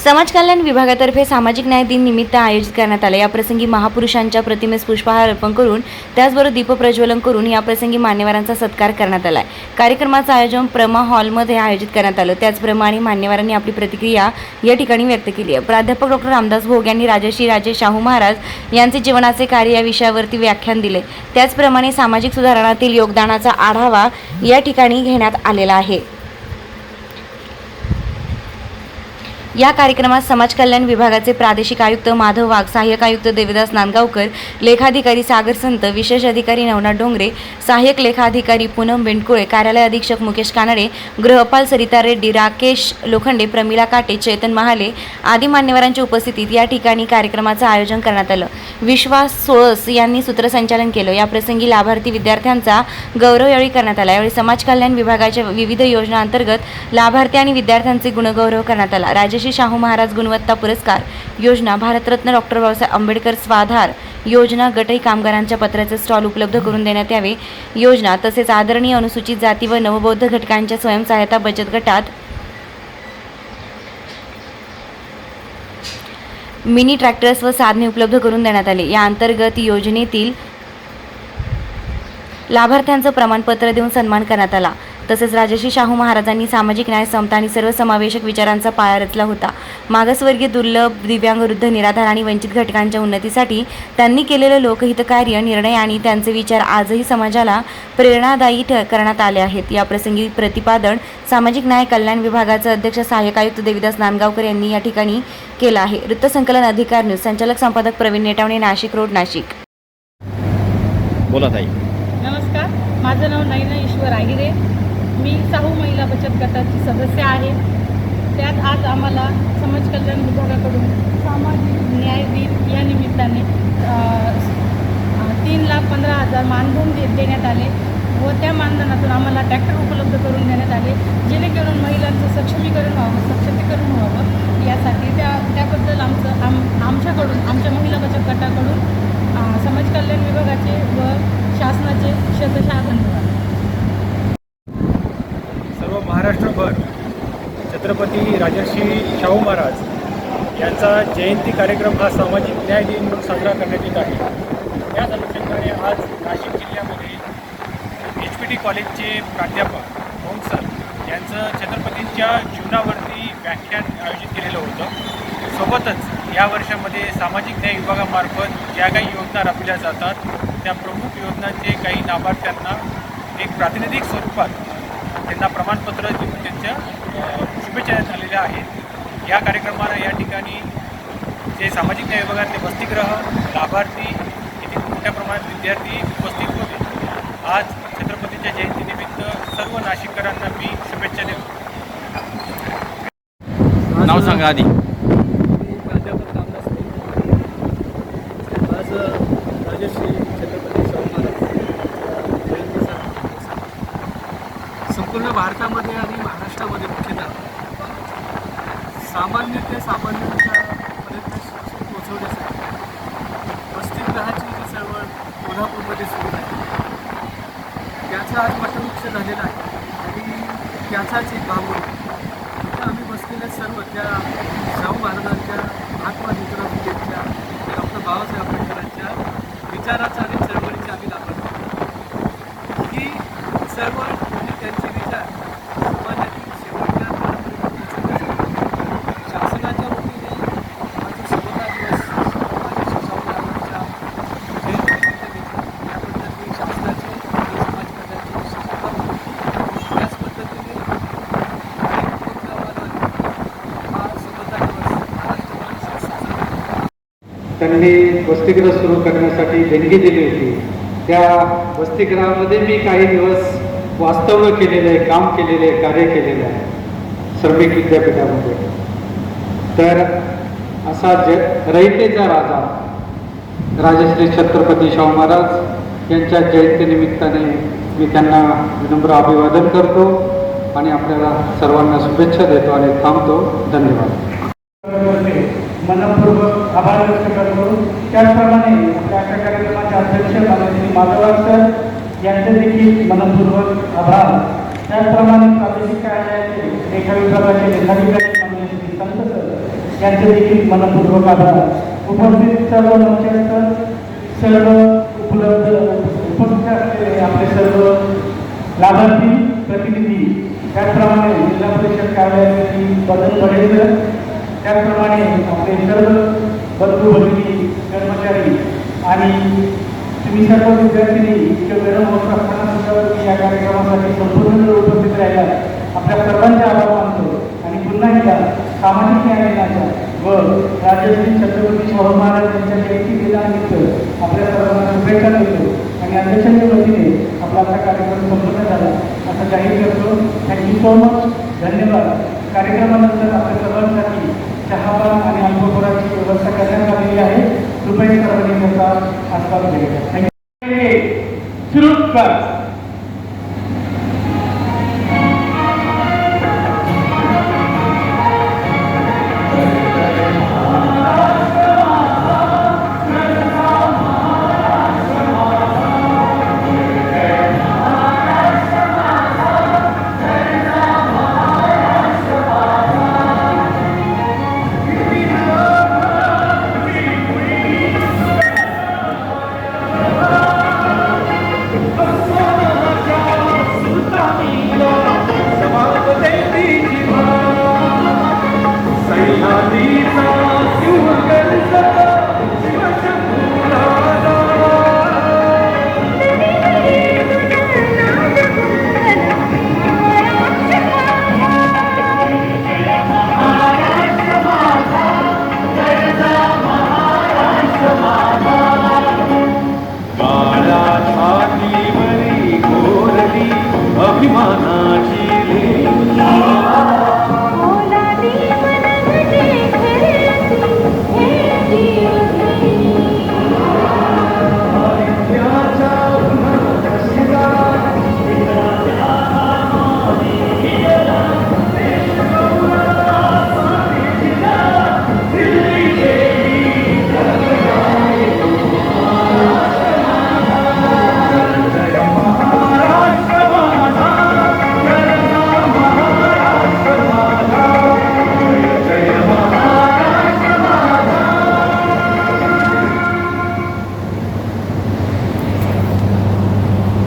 समाज कल्याण विभागातर्फे सामाजिक न्याय दिन निमित्त आयोजित करण्यात आले। याप्रसंगी महापुरुषांच्या प्रतिमेस पुष्पहार अर्पण करून त्याचबरोबर दीपप्रज्वलन करून याप्रसंगी मान्यवरांचा सत्कार करण्यात आला। कार्यक्रमाचं आयोजन प्रमा हॉलमध्ये आयोजित करण्यात आलं। त्याचप्रमाणे मान्यवरांनी आपली प्रतिक्रिया या ठिकाणी व्यक्त केली आहे। प्राध्यापक डॉ. रामदास भोग यांनी राजर्षी राजे शाहू महाराज यांचे जीवनाचे कार्य या विषयावरती व्याख्यान दिले। त्याचप्रमाणे सामाजिक सुधारणातील योगदानाचा आढावा या ठिकाणी घेण्यात आलेला आहे। या कार्यक्रमात समाज कल्याण विभागाचे प्रादेशिक आयुक्त माधव वाघ, सहाय्यक आयुक्त देवदास नांदगावकर, लेखाधिकारी सागर संत, विशेष अधिकारी नवनाथ डोंगरे, सहाय्यक लेखाधिकारी पूनम बेंडकुळे, कार्यालय अधीक्षक मुकेश कानडे, गृहपाल सरिता रेड्डी, राकेश लोखंडे, प्रमिला काटे, चेतन महाले आदी मान्यवरांच्या उपस्थितीत या ठिकाणी कार्यक्रमाचं आयोजन करण्यात आलं। विश्वास सोळस यांनी सूत्रसंचालन केलं। या प्रसंगी लाभार्थी विद्यार्थ्यांचा गौरव यावेळी करण्यात आला। यावेळी समाज कल्याण विभागाच्या विविध योजनांतर्गत लाभार्थी आणि विद्यार्थ्यांचे गुणगौरव करण्यात आला। राजर्षी शाहू महाराज गुणवत्ता पुरस्कार योजना, भारतरत्न डॉ. बाबासाहेब आंबेडकर स्वाधार योजना, गटई कामगारांच्या पत्राचे स्टॉल उपलब्ध करून देण्यात यावे योजना, तसेच आदरणीय अनुसूचित जाती व नवबौद्ध घटकांच्या स्वयंसहायता बचत गटात मिनी ट्रॅक्टर्स व साधने उपलब्ध करून देण्यात आले। या अंतर्गत योजनेतील लाभार्थ्यांचं प्रमाणपत्र देऊन सन्मान करण्यात आला। तसेच राजर्षी शाहू महाराजांनी सामाजिक न्याय, समता आणि सर्वसमावेशक विचारांचा पाया रचला होता। मागासवर्गीय, दुर्लभ, दिव्यांग, वृद्ध, निराधार आणि वंचित घटकांच्या उन्नतीसाठी त्यांनी केलेलं लोकहितकार्य, निर्णय आणि त्यांचे विचार आजही समाजाला प्रेरणादायी करण्यात आले आहेत। या प्रसंगी प्रतिपादन सामाजिक न्याय कल्याण विभागाचे अध्यक्ष सहाय्यक आयुक्त देवदास नांदगावकर यांनी या ठिकाणी केलं आहे। वृत्तसंकलन अधिकार न्यूज, संचालक संपादक प्रवीण नेटावणे, नाशिक रोड, नाशिक। बोला ताई। नमस्कार, माझं नाव नैना ईश्वर आहिरे। मी साहू महिला बचत गटाची सदस्य आहे। त्यात आज आम्हाला समाज कल्याण विभागाकडून सामाजिक न्याय दिन या निमित्ताने 3,15,000 मानधन देण्यात आले व त्या मानधनातून आम्हाला ट्रॅक्टर उपलब्ध करून देण्यात आले, जेणेकरून महिलांचं सक्षमीकरण व्हावं, सशक्तीकरण व्हावं यासाठी त्याबद्दल आमच्याकडून, आमच्या महिला बचत गटाकडून समाज कल्याण विभागाचे व शासनाचे शतशः धन्यवाद। सर्व महाराष्ट्रभर छत्रपती राजर्षी शाहू महाराज यांचा जयंती कार्यक्रम हा सामाजिक न्याय दिन म्हणून साजरा करण्यात येत आहे। याच अनुषंगाने आज नाशिक जिल्ह्यामध्ये HPT कॉलेजचे प्राध्यापक भोंग सर यांचं छत्रपतींच्या जीवनावरती व्याख्यान आयोजित केलेलं होतं। सोबतच या वर्षामध्ये सामाजिक न्याय विभागामार्फत ज्या काही योजना राबविल्या जातात त्या प्रमुख योजनांचे काही लाभार्थ्यांना एक प्रातिनिधिक स्वरूपात त्यांना प्रमाणपत्र देऊन त्यांच्या शुभेच्छा झालेल्या आहेत। या कार्यक्रमाला या ठिकाणी जे सामाजिक न्याय विभागातले वसतिगृह, लाभार्थी, येथील मोठ्या प्रमाणात विद्यार्थी उपस्थित होते। आज छत्रपतींच्या जयंतीनिमित्त सर्व नाशिककरांना मी शुभेच्छा देतो। नाव सांगा आधी। प्राध्यापक रामदास भोग। आज राजर्षी छत्रपती शाहू महाराज जयंतीचा संपूर्ण भारतामध्ये आणि महाराष्ट्रामध्ये मुख्यतः सामान्य ते सामान्यांच्यापर्यंत शिक्षण पोहोचवण्यासाठी वसतिगृहाची जी चळवळ कोल्हापूरमध्ये सुरू आहे त्याचा आज पटवृक्ष झालेला आहे आणि त्याचाच एक भाग म्हणून आम्ही बसलेल्या सर्व त्या शाहू महाराजांच्या, महात्मा ज्योतिराव फुलेंच्या, डॉक्टर बाबासाहेब आंबेडकरांच्या विचाराचा आणि चळवळीचा आम्ही लाभ घेतो की सर्व त्यांचे विचार समाजातील शेवटच्या शासनाच्या वतीने माझे समता दिवस माझ्या शाहू महाराजांच्या जयंतीनिमित्त याबद्दल मी शासनाचे आणि समाज कल्याणचे त्याच पद्धतीने त्यांनी वसतिगृह सुरू करण्यासाठी देणगी दिली होती। त्या वसतिगृहामध्ये मी काही दिवस वास्तव्य केलेलं आहे, काम केलेले आहे, कार्य केलेलं आहे श्रमिक विद्यापीठामध्ये। तर असा रयतेचा राजा राजश्री छत्रपती शाहू महाराज यांच्या जयंतीनिमित्ताने मी त्यांना विनम्र अभिवादन करतो आणि आपल्याला सर्वांना शुभेच्छा देतो आणि थांबतो। धन्यवाद। मनपूर्वक आभार व्यक्त करतो। त्याचप्रमाणे आपल्या अशा कार्यक्रमाचे अध्यक्ष माननीय माधव सर यांचे देखील मनपूर्वक आभार। त्याचप्रमाणे प्रादेशिक कार्यालयाचे लेखा विभागाचे लेखाधिकारी माननीय श्री संत सर यांचे देखील मनपूर्वक आभार. उपस्थित सर्व मंचांतर सर्व उपस्थित असलेले आपले सर्व लाभार्थी प्रतिनिधी, त्याचप्रमाणे जिल्हा परिषद कार्यालयातील बदल पडेल, त्याचप्रमाणे आपले सर्व बंधू भगिनी कर्मचारी आणि तुम्ही सर्व विद्यार्थ्यांनी इतकं गरम होत असताना सुद्धा तुम्ही या कार्यक्रमासाठी संपूर्ण वेळ उपस्थित राहिला, आपल्या सर्वांचे आभार मानतो. आणि पुन्हा एकदा सामाजिक न्याय दिनाच्या व राजश्री छत्रपती शाहू महाराज यांच्या जयंती दिनानिमित्त आपल्या सर्वांना शुभेच्छा देतो आणि अध्यक्षांच्या वतीने आपला आजचा कार्यक्रम संपन्न झाला असं जाहीर करतो. Thank you so much. धन्यवाद. कार्यक्रमानंतर आपल्या सर्वांसाठी चहापान आणि अल्पपुराची व्यवस्था करण्यात आलेली आहे. कृपया सर्वांनी त्याचा आस्वाद घ्यायचा. थँक्यू.